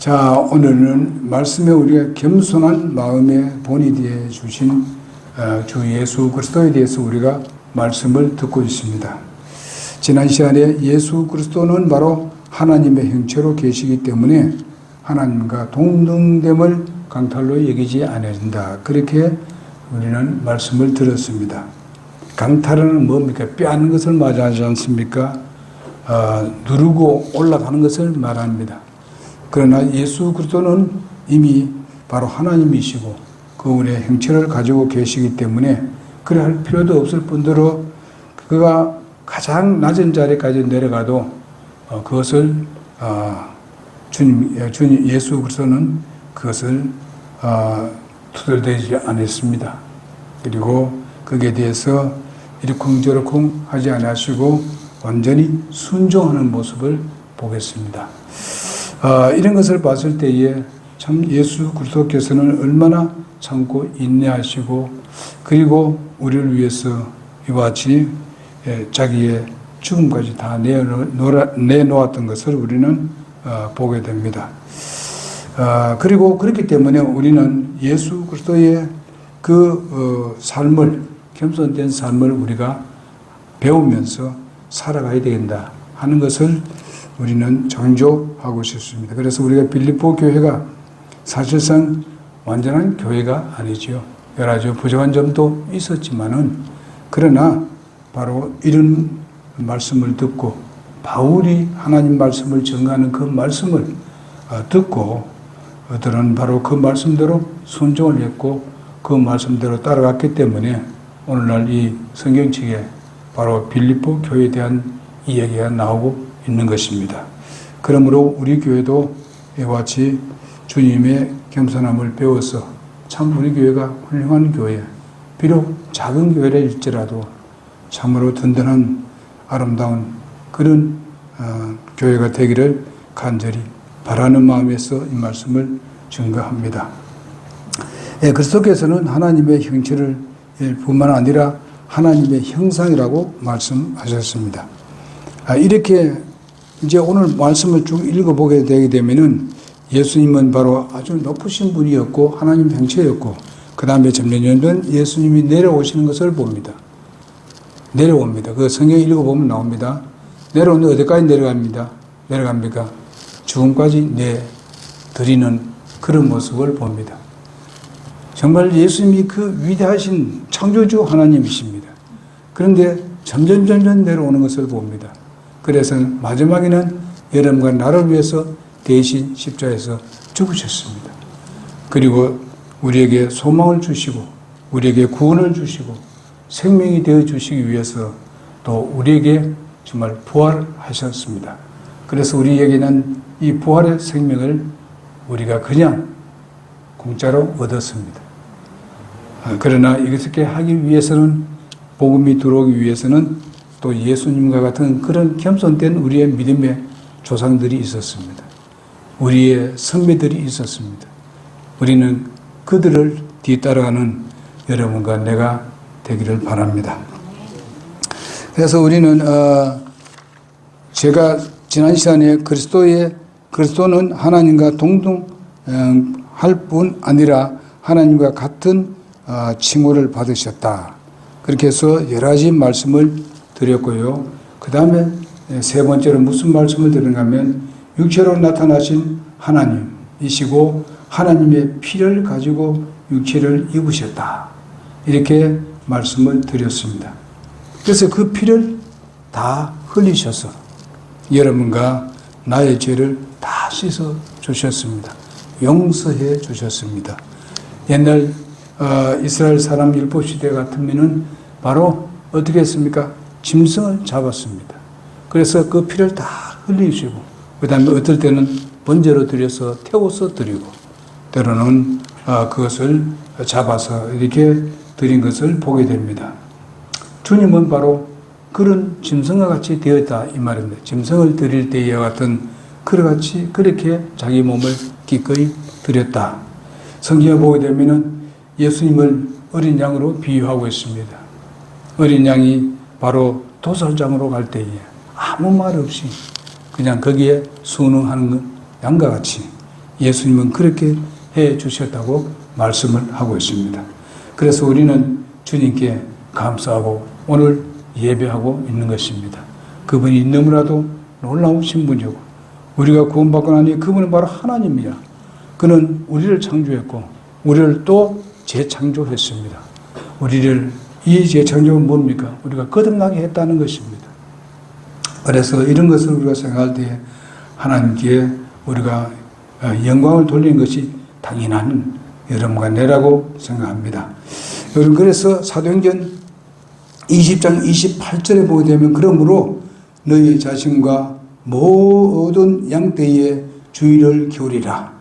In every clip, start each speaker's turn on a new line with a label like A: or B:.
A: 자, 오늘은 말씀에 우리가 겸손한 마음의 본이 되어 주신 주 예수 그리스도에 대해서 우리가 말씀을 듣고 있습니다. 지난 시간에 예수 그리스도는 바로 하나님의 형체로 계시기 때문에 하나님과 동등됨을 강탈로 여기지 않는다. 그렇게 우리는 말씀을 들었습니다. 강탈은 뭡니까? 빼앗는 것을 말하지 않습니까? 누르고 올라가는 것을 말합니다. 그러나 예수 그리스도는 이미 바로 하나님이시고 그분의 형체를 가지고 계시기 때문에 그래 할 필요도 없을 뿐더러 그가 가장 낮은 자리까지 내려가도 그것을 주님 예수 그리스도는 그것을 투덜대지 않았습니다. 그리고 거기에 대해서 이러쿵저러쿵 하지 않으시고 완전히 순종하는 모습을 보겠습니다. 이런 것을 봤을 때에 참 예수 그리스도께서는 얼마나 참고 인내하시고 그리고 우리를 위해서 이와 같이 자기의 죽음까지 다 내놓았던 것을 우리는 보게 됩니다. 그리고 그렇기 때문에 우리는 예수 그리스도의 그 삶을, 겸손된 삶을 우리가 배우면서 살아가야 된다 하는 것을 우리는 강조하고 싶습니다. 그래서 우리가 빌립보 교회가 사실상 완전한 교회가 아니죠. 여러 가지 부족한 점도 있었지만은 그러나 바로 이런 말씀을 듣고 바울이 하나님 말씀을 전가하는 그 말씀을 듣고 그들은 바로 그 말씀대로 순종을 했고 그 말씀대로 따라갔기 때문에 오늘날 이 성경책에 바로 빌립보 교회에 대한 이야기가 나오고 있는 것입니다. 그러므로 우리 교회도 이와 같이 주님의 겸손함을 배워서 참 우리 교회가 훌륭한 교회, 비록 작은 교회일지라도 참으로 든든한 아름다운 그런 교회가 되기를 간절히 바라는 마음에서 이 말씀을 증거합니다. 그리스도께서는 하나님의 형체를 뿐만 아니라 하나님의 형상이라고 말씀하셨습니다. 이렇게 이제 오늘 말씀을 쭉 읽어보게 되게 되면은 예수님은 바로 아주 높으신 분이었고 하나님 형체였고 그 다음에 점점 예수님이 내려오시는 것을 봅니다. 내려옵니다. 그 성경 읽어보면 나옵니다. 내려오는데 어디까지 내려갑니까? 죽음까지 내드리는 그런 모습을 봅니다. 정말 예수님이 그 위대하신 창조주 하나님이십니다. 그런데 점점 내려오는 것을 봅니다. 그래서 마지막에는 여러분과 나를 위해서 대신 십자가에서 죽으셨습니다. 그리고 우리에게 소망을 주시고 우리에게 구원을 주시고 생명이 되어 주시기 위해서 또 우리에게 정말 부활하셨습니다. 그래서 우리에게는 이 부활의 생명을 우리가 그냥 공짜로 얻었습니다. 그러나 이렇게 하기 위해서는 복음이 들어오기 위해서는 또 예수님과 같은 그런 겸손된 우리의 믿음의 조상들이 있었습니다. 우리의 선배들이 있었습니다. 우리는 그들을 뒤따라가는 여러분과 내가 되기를 바랍니다. 그래서 우리는 제가 지난 시간에 그리스도는 하나님과 동등할 뿐 아니라 하나님과 같은 칭호를 받으셨다. 그렇게 해서 여러 가지 말씀을 드렸고요. 그 다음에 세 번째로 무슨 말씀을 드리는가 하면 육체로 나타나신 하나님이시고 하나님의 피를 가지고 육체를 입으셨다. 이렇게 말씀을 드렸습니다. 그래서 그 피를 다 흘리셔서 여러분과 나의 죄를 다 씻어 주셨습니다. 용서해 주셨습니다. 옛날 이스라엘 사람 율법시대 같으면은 바로 어떻게 했습니까? 짐승을 잡았습니다. 그래서 그 피를 다 흘리시고 그 다음에 어떨 때는 번제로 드려서 태워서 드리고 때로는 그것을 잡아서 이렇게 드린 것을 보게 됩니다. 주님은 바로 그런 짐승과 같이 되었다 이 말입니다. 짐승을 드릴 때와 같은 그같이 그렇게 자기 몸을 기꺼이 드렸다. 성경에 보게 되면은 예수님을 어린 양으로 비유하고 있습니다. 어린 양이 바로 도살장으로 갈 때에 아무 말 없이 그냥 거기에 순응하는 양과 같이 예수님은 그렇게 해 주셨다고 말씀을 하고 있습니다. 그래서 우리는 주님께 감사하고 오늘 예배하고 있는 것입니다. 그분이 너무나도 놀라우신 분이고 우리가 구원받고 나니 그분은 바로 하나님이야. 그는 우리를 창조했고 우리를 또 재창조했습니다. 우리를 이 재창조는 뭡니까? 우리가 거듭나게 했다는 것입니다. 그래서 이런 것을 우리가 생각할 때 하나님께 우리가 영광을 돌리는 것이 당연한 여러분과 내라고 생각합니다. 여러분, 그래서 사도행전 20장 28절에 보게 되면 그러므로 너희 자신과 모든 양떼의 주의를 기울이라.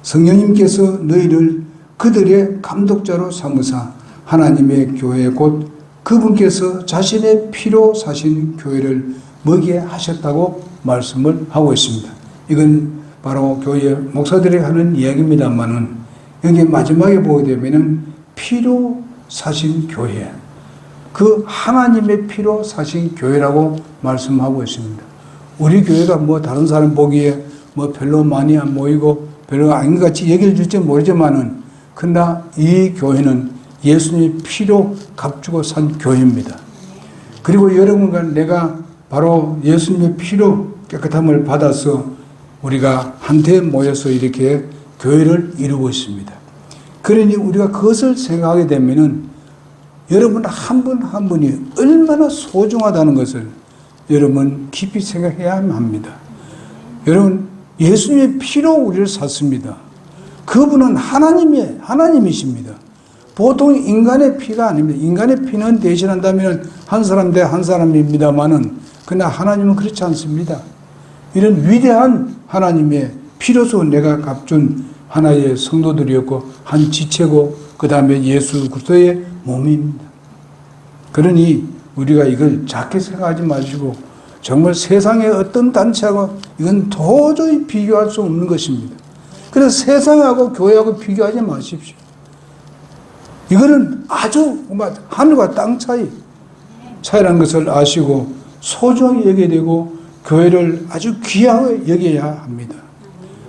A: 성령님께서 너희를 그들의 감독자로 삼으사 하나님의 교회 곧 그분께서 자신의 피로 사신 교회를 먹게 하셨다고 말씀을 하고 있습니다. 이건 바로 교회 목사들이 하는 이야기입니다만은 여기 마지막에 보게 되면은 피로 사신 교회, 그 하나님의 피로 사신 교회라고 말씀하고 있습니다. 우리 교회가 뭐 다른 사람 보기에 뭐 별로 많이 안 모이고 별로 아닌 것 같이 얘기를 줄지 모르지만은 그러나 이 교회는 예수님의 피로 값주고 산 교회입니다. 그리고 여러분과 내가 바로 예수님의 피로 깨끗함을 받아서 우리가 한테 모여서 이렇게 교회를 이루고 있습니다. 그러니 우리가 그것을 생각하게 되면은 여러분 한 분 한 분이 얼마나 소중하다는 것을 여러분 깊이 생각해야 합니다. 여러분, 예수님의 피로 우리를 샀습니다. 그분은 하나님이십니다. 보통 인간의 피가 아닙니다. 인간의 피는 대신한다면 한 사람 대 한 사람입니다만은 그러나 하나님은 그렇지 않습니다. 이런 위대한 하나님의 피로서 내가 값준 하나의 성도들이었고 한 지체고 그 다음에 예수 그리스도의 몸입니다. 그러니 우리가 이걸 작게 생각하지 마시고 정말 세상의 어떤 단체하고 이건 도저히 비교할 수 없는 것입니다. 그래서 세상하고 교회하고 비교하지 마십시오. 이거는 아주 하늘과 땅 차이라는 것을 아시고 소중하게 여겨야 되고 교회를 아주 귀하게 여겨야 합니다.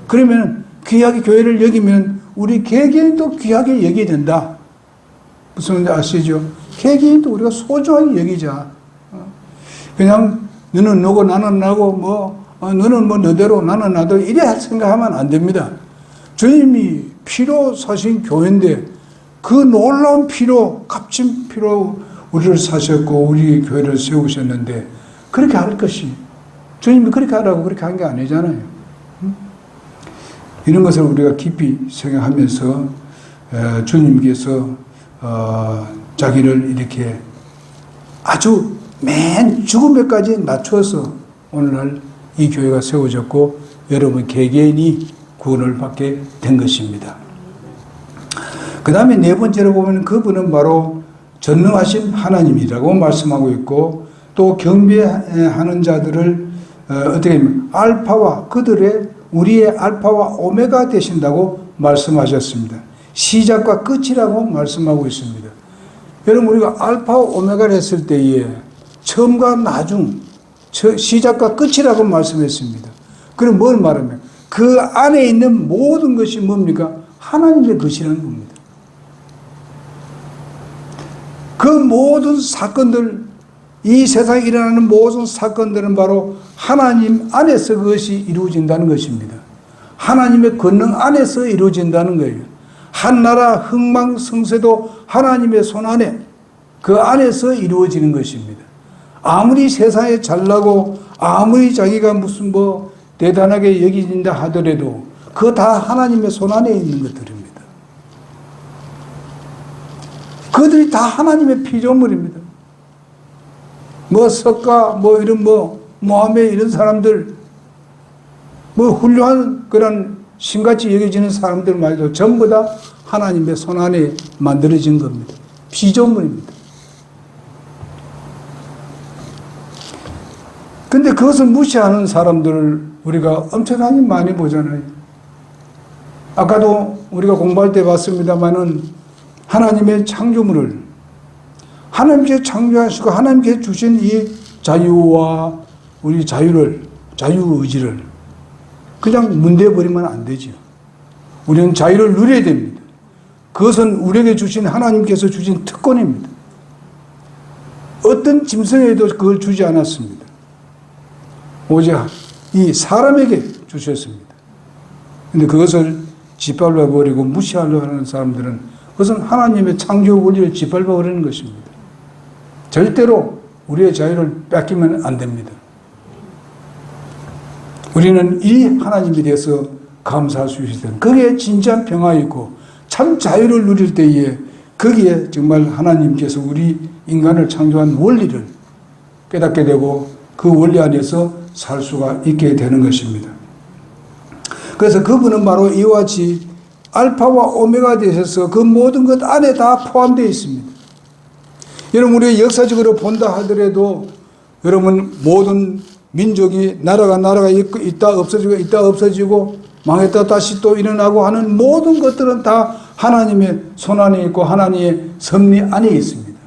A: 그러면 귀하게 교회를 여기면 우리 개개인도 귀하게 여겨야 된다. 무슨 말인지 아시죠? 개개인도 우리가 소중하게 여기자. 그냥 너는 너고 나는 나고 너는 너대로 나는 나도 이래 생각하면 안 됩니다. 주님이 피로 사신 교회인데 그 놀라운 피로 값진 피로 우리를 사셨고 우리 교회를 세우셨는데 그렇게 할 것이 주님이 그렇게 하라고 그렇게 한 게 아니잖아요. 이런 것을 우리가 깊이 생각하면서 주님께서 자기를 이렇게 아주 맨 죽음에까지 낮춰서 오늘날 이 교회가 세워졌고 여러분 개개인이 구원을 받게 된 것입니다. 그 다음에 네 번째로 보면 그분은 바로 전능하신 하나님이라고 말씀하고 있고 또 경배하는 자들을 어떻게 하면 알파와 우리의 알파와 오메가 되신다고 말씀하셨습니다. 시작과 끝이라고 말씀하고 있습니다. 여러분 우리가 알파와 오메가를 했을 때에 처음과 나중 시작과 끝이라고 말씀했습니다. 그럼 뭘 말하면 그 안에 있는 모든 것이 뭡니까? 하나님의 것이라는 겁니다. 그 모든 사건들, 이 세상에 일어나는 모든 사건들은 바로 하나님 안에서 그것이 이루어진다는 것입니다. 하나님의 권능 안에서 이루어진다는 거예요. 한 나라 흥망성쇠도 하나님의 손 안에 그 안에서 이루어지는 것입니다. 아무리 세상에 잘나고 아무리 자기가 무슨 대단하게 여기진다 하더라도 그거 다 하나님의 손 안에 있는 것들입니다. 그들이 다 하나님의 피조물입니다. 석가, 이런 모함의 이런 사람들, 훌륭한 그런 신같이 여겨지는 사람들 말도 전부 다 하나님의 손 안에 만들어진 겁니다. 피조물입니다. 근데 그것을 무시하는 사람들을 우리가 엄청나게 많이 보잖아요. 아까도 우리가 공부할 때 봤습니다만은 하나님의 창조물을 하나님께 창조하시고 하나님께 주신 이 자유와 우리 자유의지를 그냥 문대버리면 안 되죠. 우리는 자유를 누려야 됩니다. 그것은 우리에게 주신 하나님께서 주신 특권입니다. 어떤 짐승에도 그걸 주지 않았습니다. 오직 이 사람에게 주셨습니다. 그런데 그것을 짓밟아 버리고 무시하려고 하는 사람들은 그것은 하나님의 창조 원리를 짓밟아 버리는 것입니다. 절대로 우리의 자유를 뺏기면 안 됩니다. 우리는 이 하나님에 대해서 감사할 수 있어야 됩니다. 그게 진짜한 평화이고 참 자유를 누릴 때에 거기에 정말 하나님께서 우리 인간을 창조한 원리를 깨닫게 되고 그 원리 안에서 살 수가 있게 되는 것입니다. 그래서 그분은 바로 이와 같이 알파와 오메가 되셔서 그 모든 것 안에 다 포함되어 있습니다. 여러분, 우리가 역사적으로 본다 하더라도 여러분 모든 민족이 나라가 있다 없어지고 망했다 다시 또 일어나고 하는 모든 것들은 다 하나님의 손안에 있고 하나님의 섭리 안에 있습니다.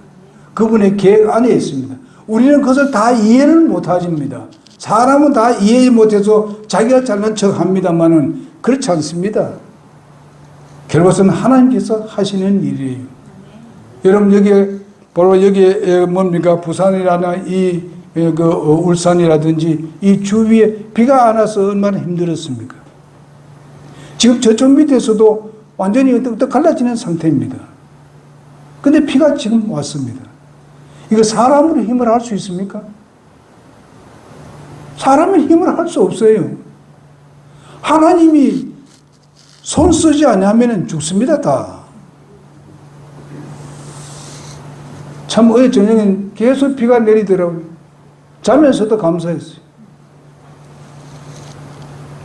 A: 그분의 계획 안에 있습니다. 우리는 그것을 다 이해를 못하십니다. 사람은 다 이해 못해서 자기가 잘난 척 합니다만은 그렇지 않습니다. 결국은 하나님께서 하시는 일이에요. 여러분, 여기에 뭡니까? 부산이라나 울산이라든지 이 주위에 비가 안 와서 얼마나 힘들었습니까? 지금 저쪽 밑에서도 완전히 어떻게 갈라지는 상태입니다. 근데 비가 지금 왔습니다. 이거 사람으로 힘을 할 수 있습니까? 사람은 힘을 할 수 없어요. 하나님이 손 쓰지 않으면 죽습니다, 다. 참, 어제 저녁엔 계속 비가 내리더라고요. 자면서도 감사했어요.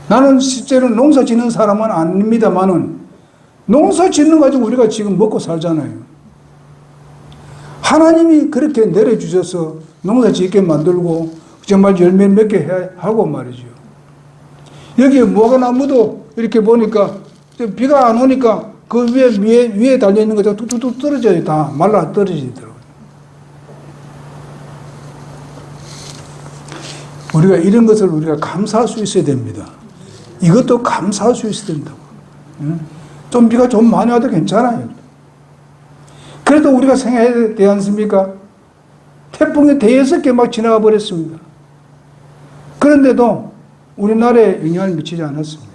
A: 나는 실제로 농사 짓는 사람은 아닙니다만은 농사 짓는 거 가지고 우리가 지금 먹고 살잖아요. 하나님이 그렇게 내려주셔서 농사 짓게 만들고 정말 열매 맺게 하고 말이죠. 여기에 무화과나무도 이렇게 보니까 비가 안 오니까 그 위에 달려있는 것도 뚝뚝뚝 떨어져요. 다 말라 떨어지더라고요. 우리가 이런 것을 우리가 감사할 수 있어야 됩니다. 이것도 감사할 수 있어야 된다고. 좀 비가 좀 많이 와도 괜찮아요. 그래도 우리가 생각해야 되지 않습니까? 태풍이 대여섯 개 막 지나가 버렸습니다. 그런데도 우리나라에 영향을 미치지 않았습니다.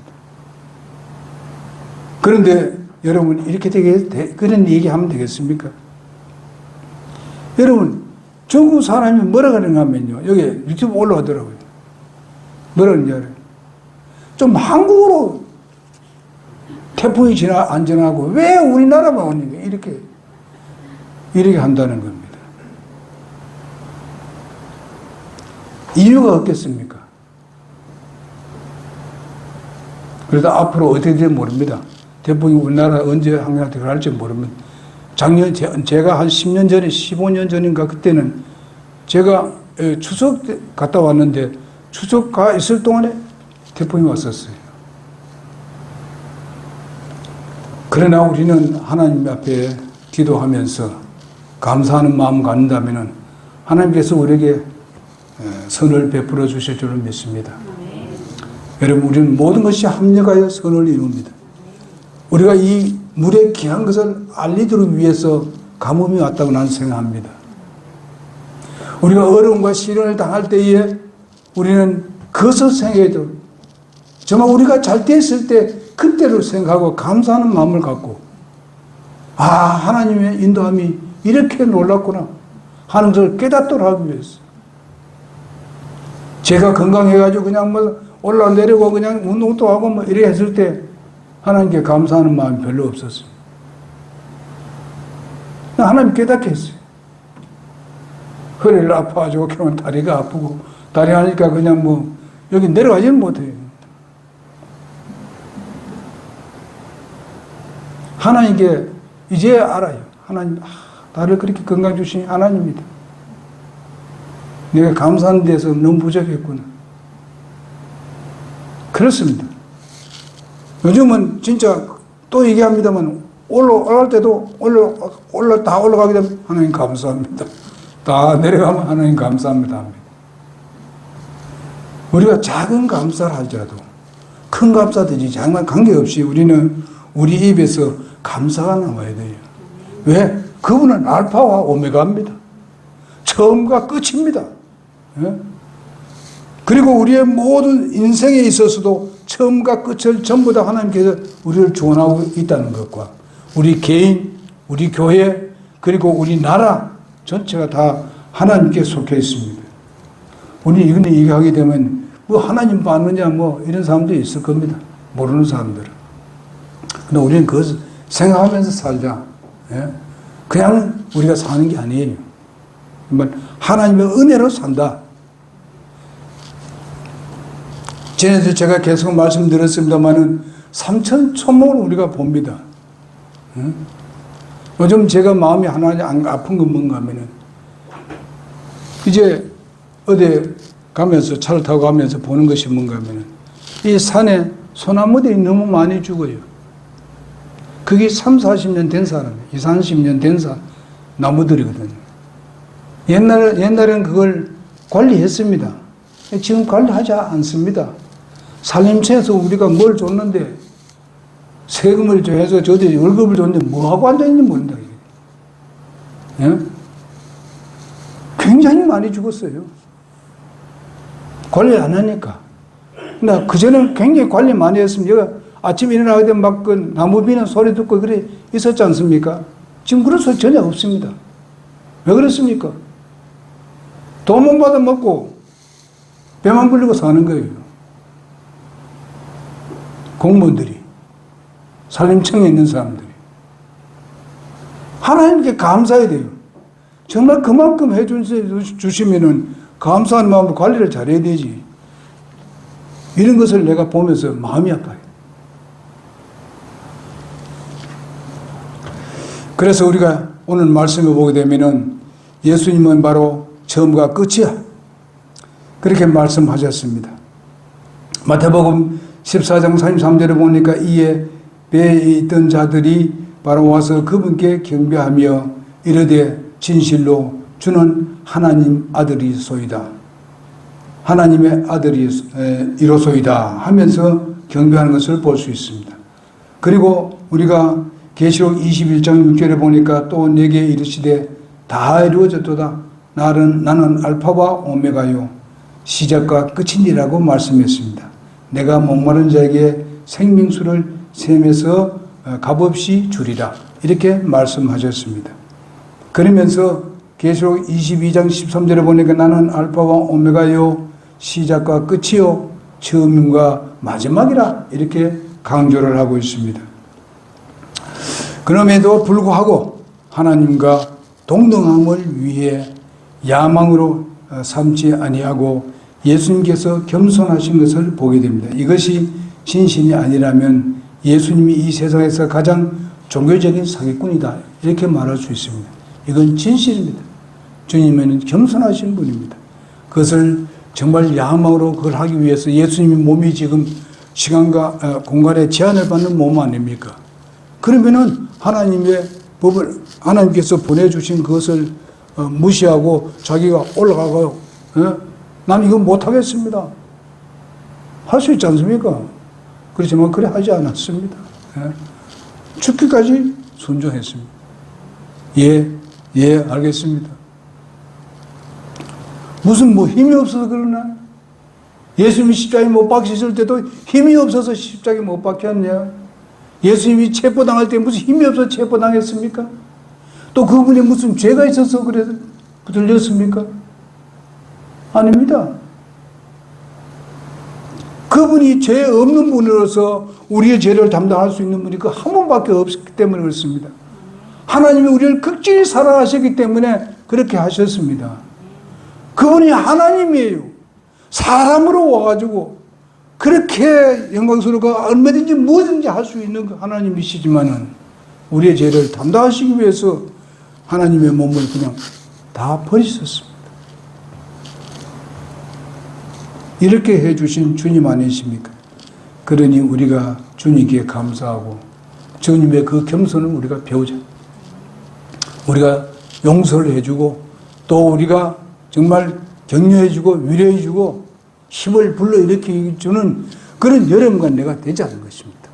A: 그런데 여러분, 이렇게 그런 얘기하면 되겠습니까? 여러분, 중국 사람이 뭐라 그러는가 하면요. 여기 유튜브 올라오더라고요. 뭐라 그러는지 알아요? 좀 한국으로 태풍이 안 지나고 왜 우리나라만 오니까 이렇게 한다는 겁니다. 이유가 없겠습니까? 그래도 앞으로 어떻게 될지 모릅니다. 태풍이 우리나라 언제 항해한테 갈지 모릅니다. 작년 제가 한 10년 전에 15년 전인가 그때는 제가 추석 때 갔다 왔는데 추석 가 있을 동안에 태풍이 왔었어요. 그러나 우리는 하나님 앞에 기도하면서 감사하는 마음 갖는다면 하나님께서 우리에게 선을 베풀어 주실 줄을 믿습니다. 여러분, 우리는 모든 것이 합력하여 선을 이룹니다. 우리가 이 물의 귀한 것을 알리도록 위해서 가뭄이 왔다고 나는 생각합니다. 우리가 어려움과 시련을 당할 때에 우리는 그것을 생각해야 돼요. 정말 우리가 잘 됐을 때 그때를 생각하고 감사하는 마음을 갖고 하나님의 인도함이 이렇게 놀랍구나 하는 것을 깨닫도록 하기 위해서 제가 건강해가지고 그냥 올라내리고 그냥 운동도 하고 이래 했을 때 하나님께 감사하는 마음이 별로 없었어요. 하나님 깨닫게 했어요. 허리를 아파가지고 그러면 다리가 아프고 다리 하니까 그냥 여기 내려가지는 못해요. 하나님께 이제 알아요. 하나님, 나를 그렇게 건강 주신 하나님입니다. 내가 감사하는 데서 너무 부족했구나. 그렇습니다. 요즘은 진짜 또 얘기합니다만 올라갈 때도 다 올라가게 되면 하나님 감사합니다. 다 내려가면 하나님 감사합니다 합니다. 우리가 작은 감사를 할지라도 큰 감사드리지. 정말 관계없이 우리는 우리 입에서 감사가 나와야 돼요. 왜? 그분은 알파와 오메가입니다. 처음과 끝입니다. 예? 그리고 우리의 모든 인생에 있어서도 처음과 끝을 전부 다 하나님께서 우리를 주원하고 있다는 것과 우리 개인, 우리 교회, 그리고 우리 나라 전체가 다 하나님께 속해 있습니다. 우리 이건 얘기하게 되면 뭐 하나님 받느냐 뭐 이런 사람도 있을 겁니다. 모르는 사람들은. 근데 우리는 그것을 생각하면서 살자. 예? 그냥 우리가 사는 게 아니에요. 하나님의 은혜로 산다. 전에도 제가 계속 말씀드렸습니다만은 삼천초목을 우리가 봅니다. 예? 요즘 제가 마음이 하나 아픈 건 뭔가 하면은 이제 어디 가면서 차를 타고 가면서 보는 것이 뭔가 하면은 이 산에 소나무들이 너무 많이 죽어요. 그게 3, 40년 된 사람, 20, 30년 된 나무들이거든요. 옛날에는 그걸 관리했습니다. 지금 관리하지 않습니다. 산림청에서 우리가 뭘 줬는데 세금을 해서 저들이 월급을 줬는데 뭐하고 앉아있는지 모른다. 예? 굉장히 많이 죽었어요. 관리 안 하니까. 근데 그전에는 굉장히 관리 많이 했으면 여기 아침에 일어나게 되면 막 그 나무 비는 소리 듣고 그래 있었지 않습니까? 지금 그런 소리 전혀 없습니다. 왜 그렇습니까? 돈만 받아 먹고 배만 불리고 사는 거예요. 공무원들이, 산림청에 있는 사람들이. 하나님께 감사해야 돼요. 정말 그만큼 해주시면은 감사한 마음으로 관리를 잘해야 되지. 이런 것을 내가 보면서 마음이 아파요. 그래서 우리가 오늘 말씀을 보게 되면은 예수님은 바로 처음과 끝이야. 그렇게 말씀하셨습니다. 마태복음 14장 33절에 보니까 이에 배에 있던 자들이 바로 와서 그분께 경배하며 이르되 진실로 주는 하나님 아들이소이다. 하나님의 아들이 이로소이다 하면서 경배하는 것을 볼 수 있습니다. 그리고 우리가 계시록 21장 6절에 보니까 또 내게 이르시되 다 이루어졌도다. 나는 알파와 오메가요 시작과 끝이니라고 말씀했습니다. 내가 목마른 자에게 생명수를 샘에서 값없이 주리라. 이렇게 말씀하셨습니다. 그러면서 계시록 22장 13절에 보니까 나는 알파와 오메가요 시작과 끝이요 처음과 마지막이라 이렇게 강조를 하고 있습니다. 그럼에도 불구하고 하나님과 동등함을 위해 야망으로 삼지 아니하고 예수님께서 겸손하신 것을 보게 됩니다. 이것이 진실이 아니라면 예수님이 이 세상에서 가장 종교적인 사기꾼이다 이렇게 말할 수 있습니다. 이건 진실입니다. 주님은 겸손하신 분입니다. 그것을 정말 야망으로 그걸 하기 위해서 예수님의 몸이 지금 시간과 공간에 제한을 받는 몸 아닙니까? 그러면은 하나님의 법을 하나님께서 보내주신 그것을 무시하고 자기가 올라가고 난 이거 못하겠습니다. 할 수 있지 않습니까? 그렇지만 그래 하지 않았습니다. 죽기까지 순종했습니다. 예, 알겠습니다. 무슨 힘이 없어서 그러나? 예수님이 십자가에 못 박히실 때도 힘이 없어서 십자가에 못 박혔냐? 예수님이 체포당할 때 무슨 힘이 없어서 체포당했습니까? 또 그분이 무슨 죄가 있어서 그래 붙들렸습니까? 아닙니다. 그분이 죄 없는 분으로서 우리의 죄를 담당할 수 있는 분이 그 한 분밖에 없기 때문에 그렇습니다. 하나님이 우리를 극진히 사랑하셨기 때문에 그렇게 하셨습니다. 그분이 하나님이에요. 사람으로 와가지고 그렇게 영광스럽고 얼마든지 뭐든지 할 수 있는 하나님이시지만은 우리의 죄를 담당하시기 위해서 하나님의 몸을 그냥 다 버리셨습니다. 이렇게 해주신 주님 아니십니까? 그러니 우리가 주님께 감사하고 주님의 그 겸손을 우리가 배우자. 우리가 용서를 해주고 또 우리가 정말 격려해주고 위로해주고 힘을 불러일으켜주는 그런 여러분과 내가 되자는 것입니다.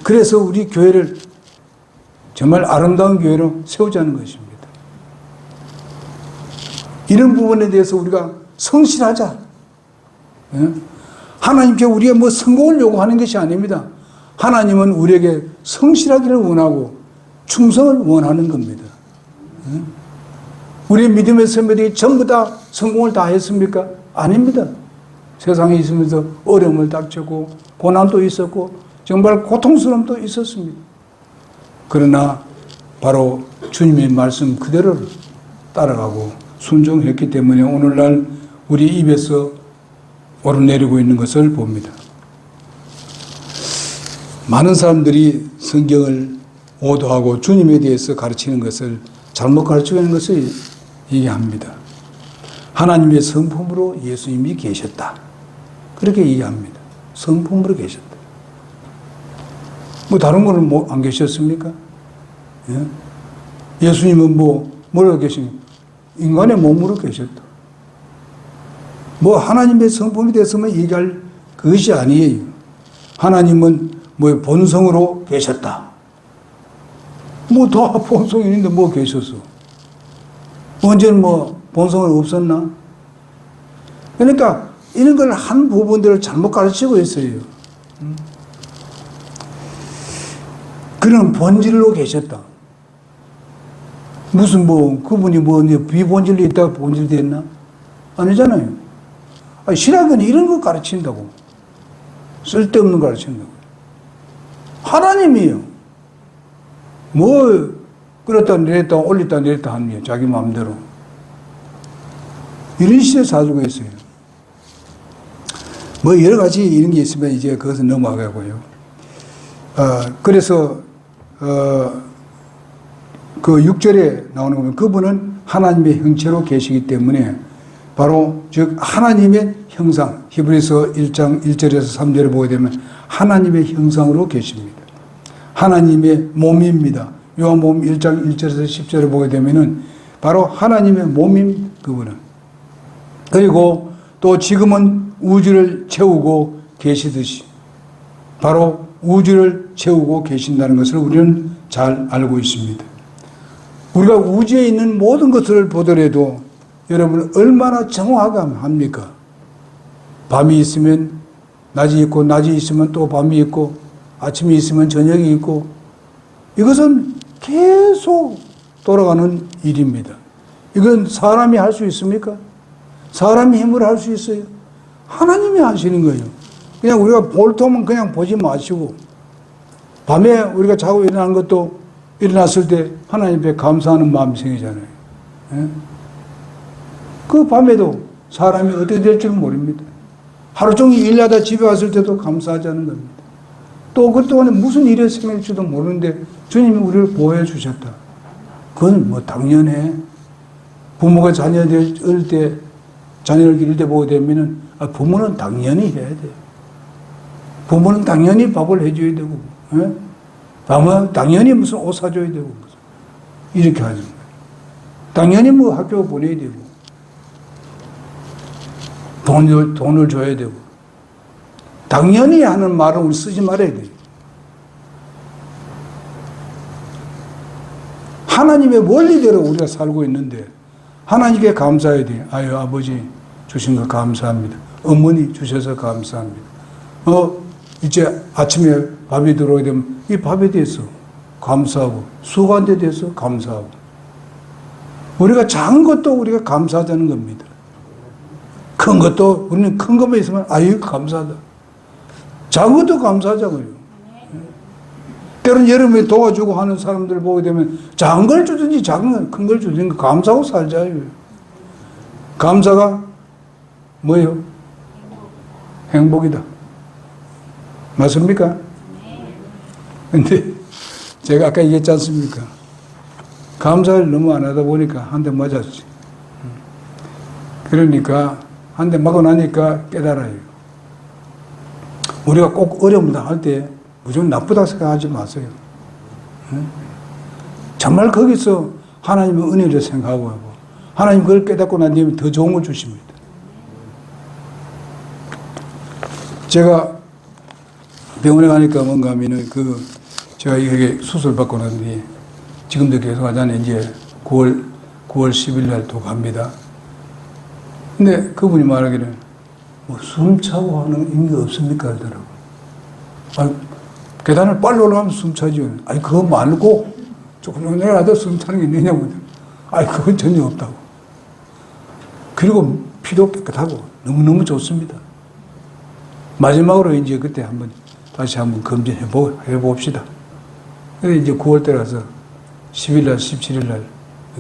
A: 그래서 우리 교회를 정말 아름다운 교회로 세우자는 것입니다. 이런 부분에 대해서 우리가 성실하자. 하나님께 우리가 뭐 성공을 요구하는 것이 아닙니다. 하나님은 우리에게 성실하기를 원하고 충성을 원하는 겁니다. 우리의 믿음의 선배들이 전부 다 성공을 다 했습니까? 아닙니다. 세상에 있으면서 어려움을 닥쳤고 고난도 있었고 정말 고통스러움도 있었습니다. 그러나 바로 주님의 말씀 그대로 따라가고 순종했기 때문에 오늘날 우리 입에서 오르내리고 있는 것을 봅니다. 많은 사람들이 성경을 오도하고 주님에 대해서 가르치는 것을 잘못 가르치고 있는 것을 얘기합니다. 하나님의 성품으로 예수님이 계셨다. 그렇게 얘기합니다. 성품으로 계셨다. 뭐 다른 거는 뭐 안 계셨습니까? 예? 예수님은 뭐로 계십니까? 인간의 몸으로 계셨다. 뭐 하나님의 성품에 대해서만 얘기할 그것이 아니에요. 하나님은 뭐 본성으로 계셨다. 뭐 더 본성이 있는데 뭐 계셨어? 언제는 뭐 본성은 없었나? 그러니까 이런 걸 한 부분들을 잘못 가르치고 있어요. 그는 본질로 계셨다. 무슨 그분이 비본질로 있다가 본질 됐나? 아니잖아요. 신학은 이런 거 가르친다고. 쓸데없는 거 가르친다고. 하나님이에요. 그렇다 내렸다 올렸다 내렸다 하는 게 자기 마음대로. 이런 시대에 살고 있어요. 여러 가지 이런 게 있으면 이제 그것은 넘어가고요. 그래서 그 6절에 나오는 거 보면 그분은 하나님의 형체로 계시기 때문에 바로 즉 하나님의 형상, 히브리서 1장 1절에서 3절에 보게 되면 하나님의 형상으로 계십니다. 하나님의 몸입니다. 요한복음 1장 1절에서 10절에 보게 되면은 바로 하나님의 몸인 그분은. 그리고 또 지금은 우주를 채우고 계시듯이 바로 우주를 채우고 계신다는 것을 우리는 잘 알고 있습니다. 우리가 우주에 있는 모든 것을 보더라도 여러분 얼마나 정확하게 합니까? 밤이 있으면 낮이 있고 낮이 있으면 또 밤이 있고 아침이 있으면 저녁이 있고 이것은 계속 돌아가는 일입니다. 이건 사람이 할 수 있습니까? 사람이 힘으로 할 수 있어요? 하나님이 하시는 거예요. 그냥 우리가 볼터면 그냥 보지 마시고 밤에 우리가 자고 일어나는 것도 일어났을 때 하나님 앞에 감사하는 마음이 생기잖아요. 예? 그 밤에도 사람이 어떻게 될 줄 모릅니다. 하루 종일 일하다 집에 왔을 때도 감사하자는 겁니다. 또 그 동안에 무슨 일이 생길지도 모르는데 주님이 우리를 보호해 주셨다. 그건 당연해. 부모가 자녀들 어릴 때 자녀를 기를 때 보게 되면은 부모는 당연히 해야 돼요. 부모는 당연히 밥을 해줘야 되고, 예? 당연히 무슨 옷 사줘야 되고, 이렇게 하는 거예요. 당연히 학교 보내야 되고, 돈을 줘야 되고, 당연히 하는 말은 우리 쓰지 말아야 돼요. 하나님의 원리대로 우리가 살고 있는데, 하나님께 감사해야 돼요. 아유, 아버지 주신 거 감사합니다. 어머니 주셔서 감사합니다. 이제 아침에 밥이 들어오게 되면 이 밥에 대해서 감사하고 수고한 데 대해서 감사하고 우리가 작은 것도 우리가 감사하자는 겁니다. 큰 것도 우리는 큰 것만 있으면 아유 감사하다. 작은 것도 감사하자고요. 때로는 여러분이 도와주고 하는 사람들 보게 되면 작은 걸 주든지 작은 걸 큰 걸 주든지 감사하고 살자요. 감사가 뭐예요? 행복이다. 맞습니까? 근데 제가 아까 얘기했지 않습니까? 감사를 너무 안 하다 보니까 한 대 맞았지. 그러니까 한 대 맞고 나니까 깨달아요. 우리가 꼭 어려움 당할 때 무조건 나쁘다 생각하지 마세요. 정말 거기서 하나님의 은혜를 생각하고 하나님 그걸 깨닫고 난 뒤에 더 좋은 걸 주십니다. 제가 병원에 가니까 뭔가 하면은 제가 이게 수술 받고 난 뒤에 지금도 계속 하잖아요. 이제 9월 10일 날 또 갑니다. 근데 그분이 말하기를 뭐 숨차고 하는 의미가 없습니까? 그러더라고요. 아니, 계단을 빨리 올라가면 숨차죠. 아니, 그거 말고 조금이라도 숨차는 게 있느냐고. 아니, 그건 전혀 없다고. 그리고 피도 깨끗하고 너무너무 좋습니다. 마지막으로 이제 그때 다시 한번 검진해 봅시다. 그래서 이제 9월 때라서 10일 날, 17일 날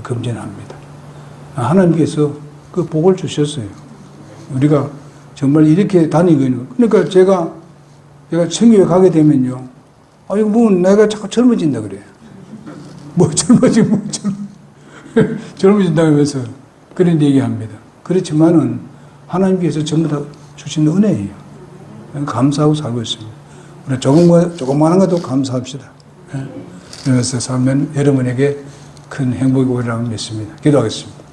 A: 검진합니다. 하나님께서 그 복을 주셨어요. 우리가 정말 이렇게 다니고 있는 거. 그러니까 제가 천국에 가게 되면요. 이거 뭐 내가 자꾸 젊어진다 그래. 뭐 젊어진다면서 그런 얘기합니다. 그렇지만은 하나님께서 전부 다 주신 은혜예요. 감사하고 살고 있습니다. 우리 조그마한 것도 감사합시다. 그래서 살면 여러분에게 큰 행복이 오리라고 믿습니다. 기도하겠습니다.